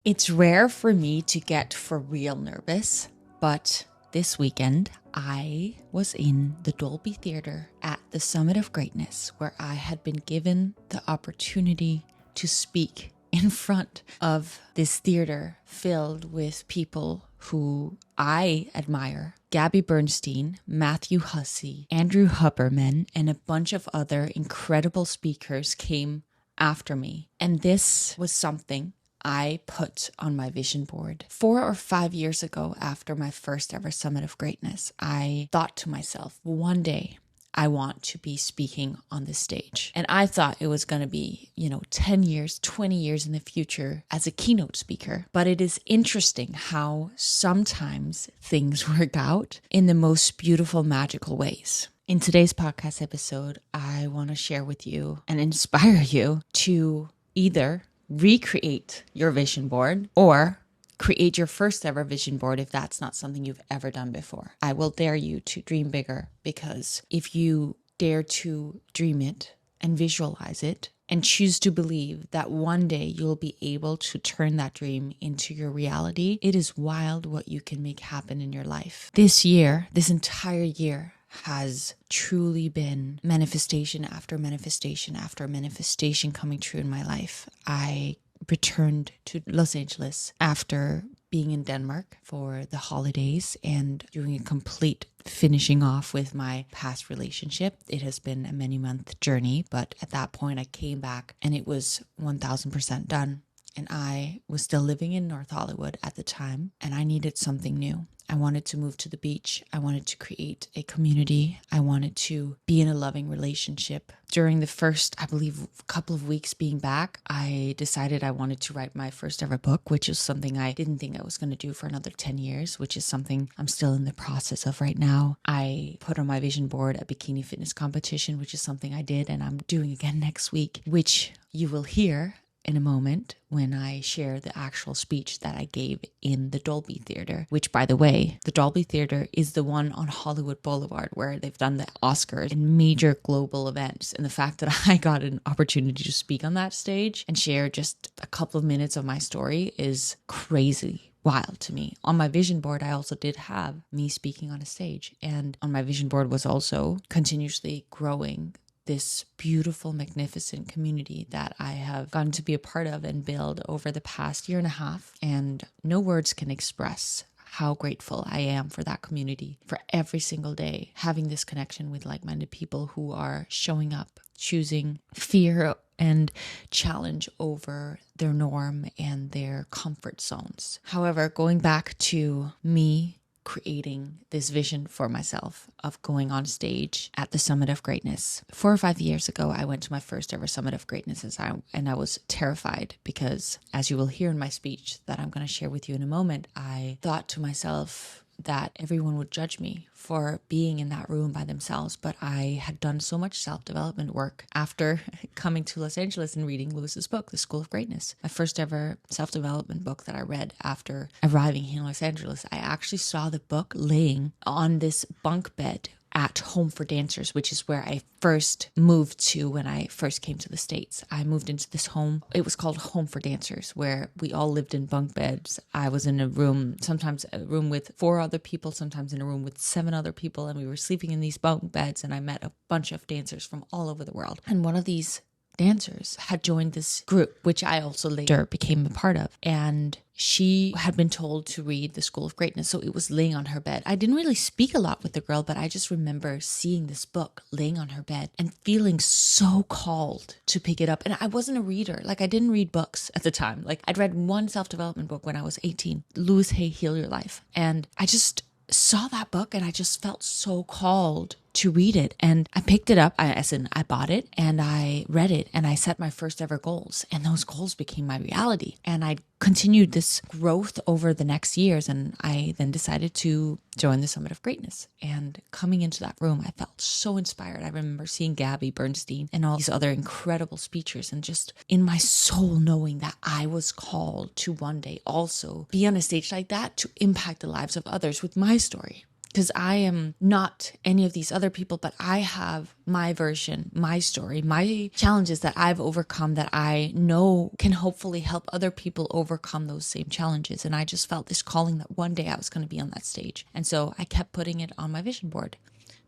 It's rare for me to get for real nervous, but this weekend I was in the Dolby Theatre at the Summit of Greatness, where I had been given the opportunity to speak in front of this theater filled with people who I admire. Gabby Bernstein, Matthew Hussey, Andrew Huberman, and a bunch of other incredible speakers came after me. And this was something I put on my vision board. 4 or 5 years ago, after my first ever Summit of Greatness, I thought to myself, one day I want to be speaking on this stage. And I thought it was going to be, 10 years, 20 years in the future as a keynote speaker. But it is interesting how sometimes things work out in the most beautiful, magical ways. In today's podcast episode, I want to share with you and inspire you to either recreate your vision board or create your first ever vision board if that's not something you've ever done before. I will dare you to dream bigger, because if you dare to dream it and visualize it and choose to believe that one day you'll be able to turn that dream into your reality, it is wild what you can make happen in your life. This entire year, has truly been manifestation after manifestation after manifestation coming true in my life. I returned to Los Angeles after being in Denmark for the holidays and doing a complete finishing off with my past relationship. It has been a many-month journey, but at that point I came back and it was 1000% done. And I was still living in North Hollywood at the time, and I needed something new. I wanted to move to the beach. I wanted to create a community. I wanted to be in a loving relationship. During the first, I believe, couple of weeks being back, I decided I wanted to write my first ever book, which is something I didn't think I was going to do for another 10 years, which is something I'm still in the process of right now. I put on my vision board a bikini fitness competition, which is something I did and I'm doing again next week, which you will hear in a moment when I share the actual speech that I gave in the Dolby Theatre, which, by the way, the Dolby Theatre is the one on Hollywood Boulevard where they've done the Oscars and major global events. And the fact that I got an opportunity to speak on that stage and share just a couple of minutes of my story is crazy wild to me. On my vision board, I also did have me speaking on a stage. And on my vision board was also continuously growing this beautiful, magnificent community that I have gotten to be a part of and build over the past year and a half. And no words can express how grateful I am for that community, for every single day having this connection with like-minded people who are showing up, choosing fear and challenge over their norm and their comfort zones. However, going back to me creating this vision for myself of going on stage at the Summit of Greatness. 4 or 5 years ago, I went to my first ever Summit of Greatness and I was terrified because, as you will hear in my speech that I'm going to share with you in a moment, I thought to myself that everyone would judge me for being in that room by themselves. But I had done so much self-development work after coming to Los Angeles and reading Lewis's book, The School of Greatness. My first ever self-development book that I read after arriving in Los Angeles. I actually saw the book laying on this bunk bed at Home for Dancers, which is where I first moved to when I first came to the States. I moved into this home. It was called Home for Dancers, where we all lived in bunk beds. I was in a room, sometimes a room with 4 other people, sometimes in a room with 7 other people, and we were sleeping in these bunk beds, and I met a bunch of dancers from all over the world. And one of these dancers had joined this group, which I also later became a part of. And she had been told to read The School of Greatness, so it was laying on her bed. I didn't really speak a lot with the girl, but I just remember seeing this book laying on her bed and feeling so called to pick it up. And I wasn't a reader. I didn't read books at the time. I'd read one self-development book when I was 18, Louise Hay, Heal Your Life. And I just saw that book and I just felt so called to read it. And I picked it up, I bought it and I read it and I set my first ever goals. And those goals became my reality. And I continued this growth over the next years. And I then decided to join the Summit of Greatness. And coming into that room, I felt so inspired. I remember seeing Gabby Bernstein and all these other incredible speakers and just in my soul knowing that I was called to one day also be on a stage like that to impact the lives of others with my story. because I am not any of these other people, but I have my version, my story, my challenges that I've overcome that I know can hopefully help other people overcome those same challenges. And I just felt this calling that one day I was going to be on that stage. And so I kept putting it on my vision board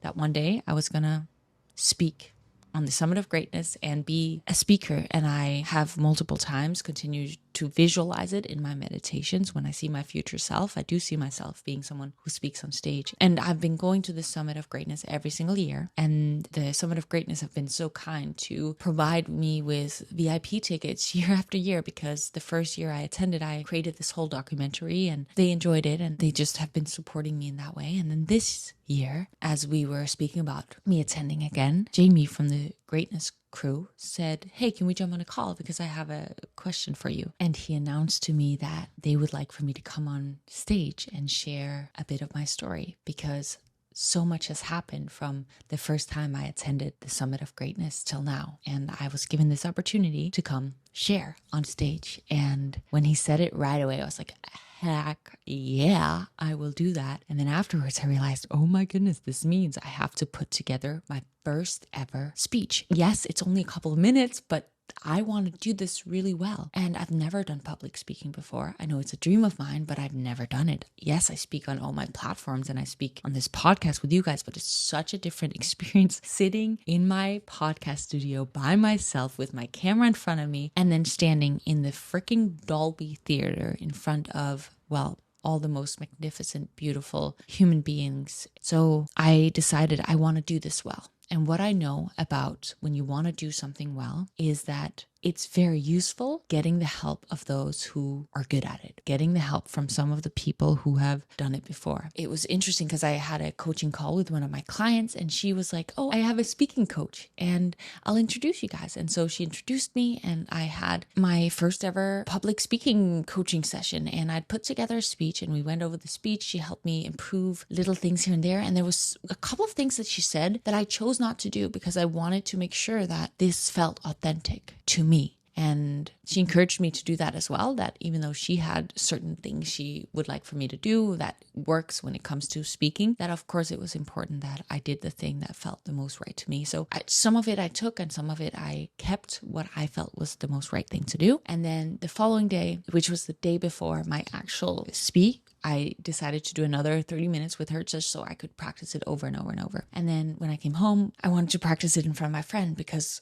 that one day I was going to speak on the Summit of Greatness and be a speaker. And I have multiple times continued to visualize it in my meditations. When I see my future self, I do see myself being someone who speaks on stage. And I've been going to the Summit of Greatness every single year. And the Summit of Greatness have been so kind to provide me with VIP tickets year after year, because the first year I attended, I created this whole documentary and they enjoyed it and they just have been supporting me in that way. And then this year, as we were speaking about me attending again, Jamie from the Greatness crew said, "Hey, can we jump on a call? Because I have a question for you." And he announced to me that they would like for me to come on stage and share a bit of my story, because so much has happened from the first time I attended the Summit of Greatness till now. And I was given this opportunity to come share on stage. And when he said it right away, I was like, heck yeah, I will do that. And then afterwards I realized, oh my goodness, this means I have to put together my first ever speech. Yes, it's only a couple of minutes, but I want to do this really well. And I've never done public speaking before. I know it's a dream of mine, but I've never done it. Yes, I speak on all my platforms and I speak on this podcast with you guys, but it's such a different experience sitting in my podcast studio by myself with my camera in front of me and then standing in the freaking Dolby Theater in front of, well, all the most magnificent, beautiful human beings. So I decided I want to do this well. And what I know about when you want to do something well is that it's very useful getting the help of those who are good at it, getting the help from some of the people who have done it before. It was interesting because I had a coaching call with one of my clients and she was like, "Oh, I have a speaking coach and I'll introduce you guys." And so she introduced me and I had my first ever public speaking coaching session and I'd put together a speech and we went over the speech. She helped me improve little things here and there. And there was a couple of things that she said that I chose not to do because I wanted to make sure that this felt authentic to me. And she encouraged me to do that as well, that even though she had certain things she would like for me to do that works when it comes to speaking, that of course it was important that I did the thing that felt the most right to me. So some of it I took and some of it I kept what I felt was the most right thing to do. And then the following day, which was the day before my actual speak, I decided to do another 30 minutes with her just so I could practice it over and over and over. And then when I came home, I wanted to practice it in front of my friend because,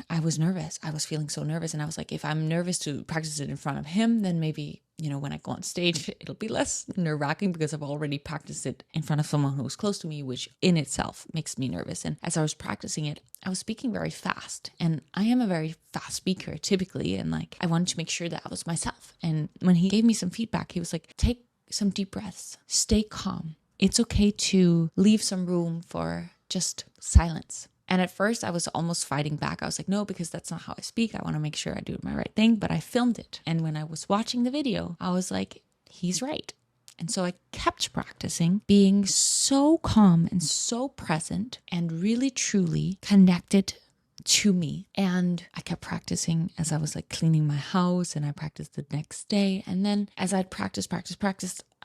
I was nervous. I was feeling so nervous. And I was like, if I'm nervous to practice it in front of him, then maybe, when I go on stage, it'll be less nerve-wracking because I've already practiced it in front of someone who's close to me, which in itself makes me nervous. And as I was practicing it, I was speaking very fast. And I am a very fast speaker typically. And I wanted to make sure that I was myself. And when he gave me some feedback, he was like, take some deep breaths, stay calm. It's okay to leave some room for just silence. And at first I was almost fighting back. I was like, no, because that's not how I speak. I want to make sure I do my right thing. But I filmed it. And when I was watching the video, I was like, he's right. And so I kept practicing being so calm and so present and really truly connected to me. And I kept practicing as I was cleaning my house, and I practiced the next day. And then as I'd practiced,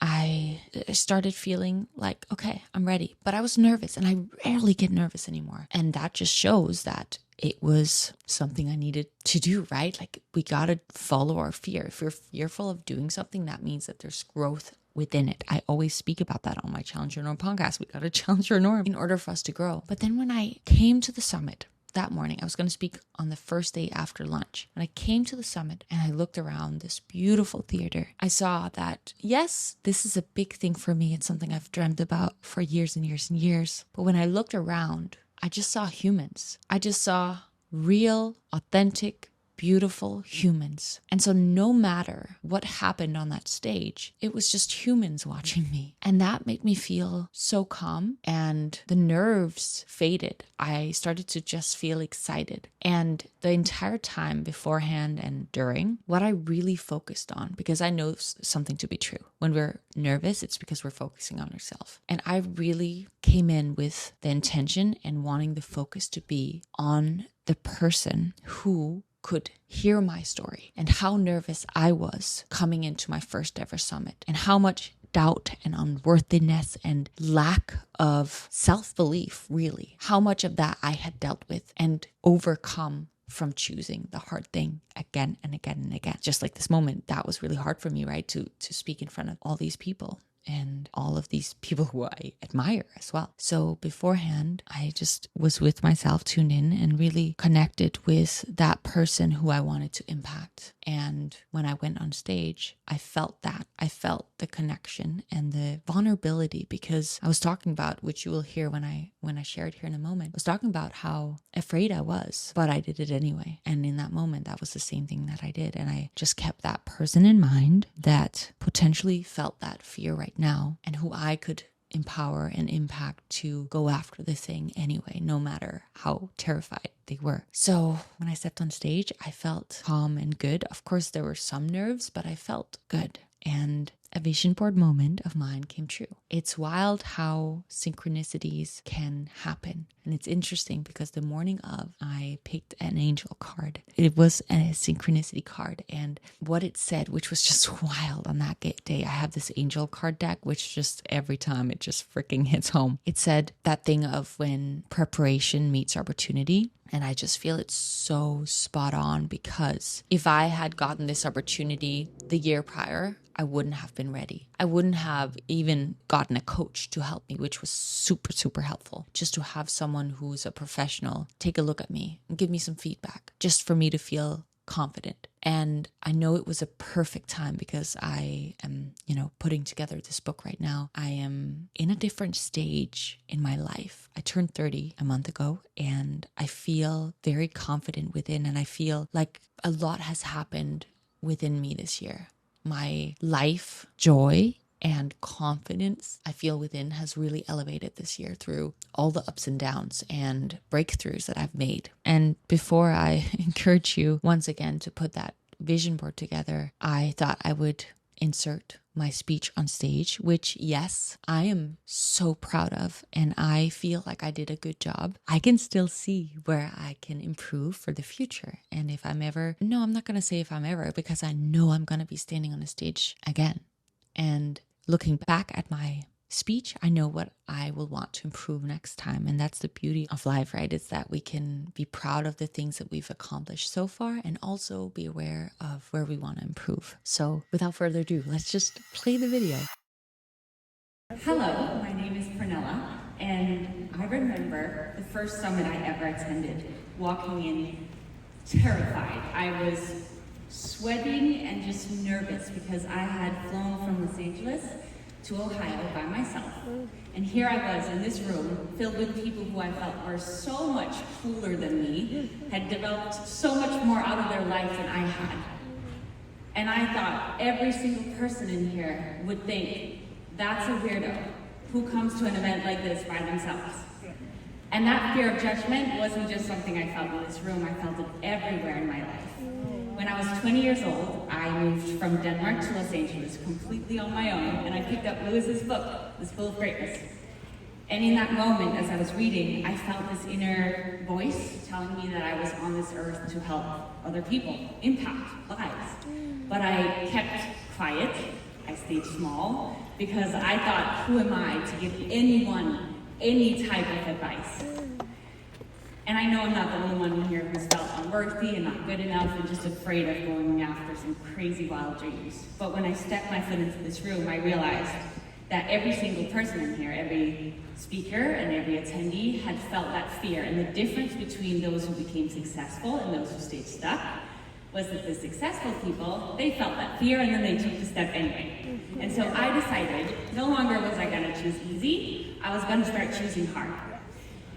I started feeling like, okay, I'm ready. But I was nervous, and I rarely get nervous anymore. And that just shows that it was something I needed to do, right? We got to follow our fear. If you're fearful of doing something, that means that there's growth within it. I always speak about that on my Challenge Your Norm podcast. We got to challenge your norm in order for us to grow. But then when I came to the summit, that morning, I was going to speak on the first day after lunch. And I came to the summit and I looked around this beautiful theater. I saw that, yes, this is a big thing for me. It's something I've dreamt about for years and years and years. But when I looked around, I just saw humans. I just saw real, authentic, beautiful humans. And so no matter what happened on that stage, it was just humans watching me. And that made me feel so calm, and the nerves faded. I started to just feel excited. And the entire time beforehand and during, what I really focused on, because I know something to be true. When we're nervous, it's because we're focusing on ourselves. And I really came in with the intention and wanting the focus to be on the person who could hear my story and how nervous I was coming into my first ever summit and how much doubt and unworthiness and lack of self-belief, really. How much of that I had dealt with and overcome from choosing the hard thing again and again and again. Just like this moment, that was really hard for me, right? To speak in front of all these people and all of these people who I admire as well. So beforehand, I just was with myself, tuned in and really connected with that person who I wanted to impact. And when I went on stage, I felt that. I felt the connection and the vulnerability, because I was talking about, which you will hear when I share it here in a moment, I was talking about how afraid I was, but I did it anyway. And in that moment, that was the same thing that I did. And I just kept that person in mind that potentially felt that fear right now, and who I could empower and impact to go after the thing anyway, no matter how terrified they were. So when I stepped on stage, I felt calm and good. Of course, there were some nerves, but I felt good. And a vision board moment of mine came true. It's wild how synchronicities can happen. And it's interesting because the morning of, I picked an angel card. It was a synchronicity card. And what it said, which was just wild on that day, I have this angel card deck, which just every time it just freaking hits home. It said that thing of when preparation meets opportunity. And I just feel it's so spot on, because if I had gotten this opportunity the year prior, I wouldn't have been ready. I wouldn't have even gotten a coach to help me, which was super, super helpful. Just to have someone who's a professional take a look at me and give me some feedback, just for me to feel confident. And I know it was a perfect time, because I am, putting together this book right now. I am in a different stage in my life. I turned 30 a month ago, and I feel very confident within, and I feel like a lot has happened within me this year. My life, joy, and confidence I feel within has really elevated this year through all the ups and downs and breakthroughs that I've made. And before I encourage you once again to put that vision board together, I thought I would insert my speech on stage, which, yes, I am so proud of, and I feel like I did a good job. I can still see where I can improve for the future. And if I'm ever, no, I'm not going to say if I'm ever, because I know I'm going to be standing on a stage again. And looking back at my speech, I know what I will want to improve next time. And that's the beauty of life, right? It's that we can be proud of the things that we've accomplished so far, and also be aware of where we want to improve. So without further ado, let's just play the video. Hello, my name is Pernilla, and I remember the first summit I ever attended, walking in terrified. I was sweating and just nervous because I had flown from Los Angeles to Ohio by myself. And here I was in this room filled with people who I felt were so much cooler than me, had developed so much more out of their life than I had. And I thought every single person in here would think, that's a weirdo who comes to an event like this by themselves. And that fear of judgment wasn't just something I felt in this room, I felt it everywhere in my life. When I was 20 years old, I moved from Denmark to Los Angeles completely on my own, and I picked up Lewis's book, The School of Greatness. And in that moment, as I was reading, I felt this inner voice telling me that I was on this earth to help other people, impact lives. But I kept quiet, I stayed small, because I thought, who am I to give anyone any type of advice? And I know I'm not the only one in here who's felt unworthy and not good enough and just afraid of going after some crazy wild dreams. But when I stepped my foot into this room, I realized that every single person in here, every speaker and every attendee had felt that fear. And the difference between those who became successful and those who stayed stuck was that the successful people, they felt that fear and then they took the step anyway. And so I decided no longer was I gonna choose easy, I was gonna start choosing hard.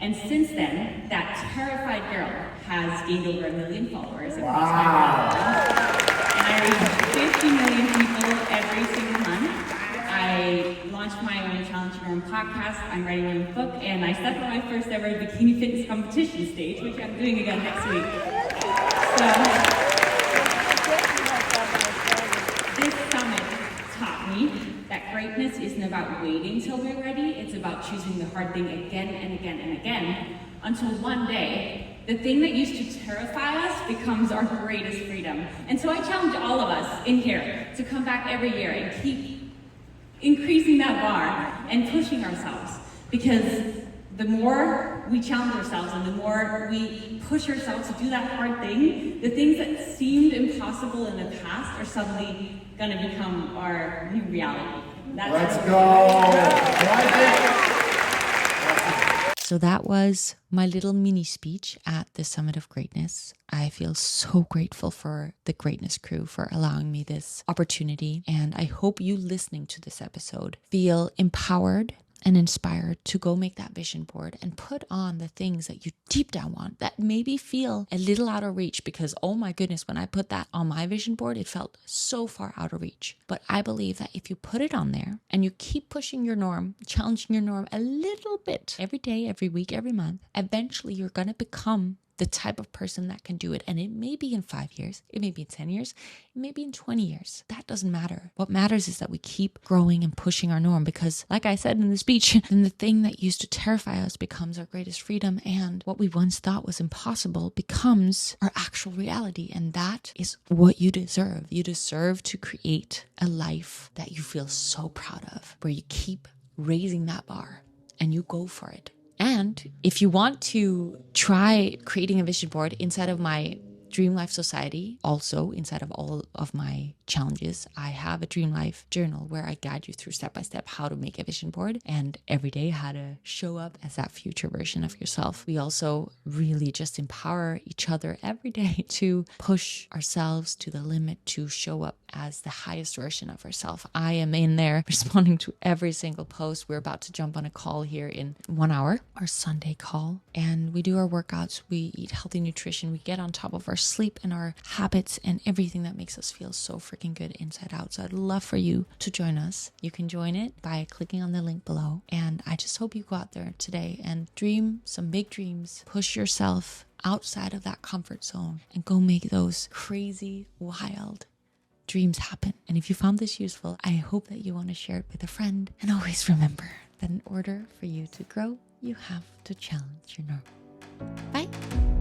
And since then, that terrified girl has gained over 1 million followers across my platforms. And I reach 50 million people every single month. I launched my own Challenge Your Own podcast, I'm writing my own book, and I stepped on my first ever bikini fitness competition stage, which I'm doing again next week. So, this summit taught me that greatness isn't about waiting till we're ready, it's about choosing the hard thing again and again and again, until one day, the thing that used to terrify us becomes our greatest freedom. And so I challenge all of us in here to come back every year and keep increasing that bar and pushing ourselves. Because the more we challenge ourselves and the more we push ourselves to do that hard thing, the things that seemed impossible in the past are suddenly going to become our new reality. Let's go! So that was my little mini speech at the Summit of Greatness. I feel so grateful for the Greatness crew for allowing me this opportunity. And I hope you listening to this episode feel empowered and inspired to go make that vision board and put on the things that you deep down want that maybe feel a little out of reach, because oh my goodness, when I put that on my vision board, it felt so far out of reach. But I believe that if you put it on there and you keep pushing your norm, challenging your norm a little bit every day, every week, every month, eventually you're going to become the type of person that can do it. And it may be in 5 years, it may be in 10 years, it may be in 20 years. That doesn't matter. What matters is that we keep growing and pushing our norm, because like I said in the speech, then the thing that used to terrify us becomes our greatest freedom, and what we once thought was impossible becomes our actual reality. And that is what you deserve. You deserve to create a life that you feel so proud of, where you keep raising that bar and you go for it. And if you want to try creating a vision board inside of my Dream Life Society, also inside of all of my challenges, I have a Dream Life journal where I guide you through step by step how to make a vision board, and every day how to show up as that future version of yourself. We also really just empower each other every day to push ourselves to the limit, to show up as the highest version of ourselves. I am in there responding to every single post. We're about to jump on a call here in 1 hour, our Sunday call, and we do our workouts. We eat healthy nutrition. We get on top of our sleep and our habits and everything that makes us feel so freaking good inside out. So I'd love for you to join us. You can join it by clicking on the link below. And I just hope you go out there today and dream some big dreams. Push yourself outside of that comfort zone and go make those crazy, wild dreams happen. And if you found this useful, I hope that you want to share it with a friend. And always remember that in order for you to grow, you have to challenge your norm. Bye.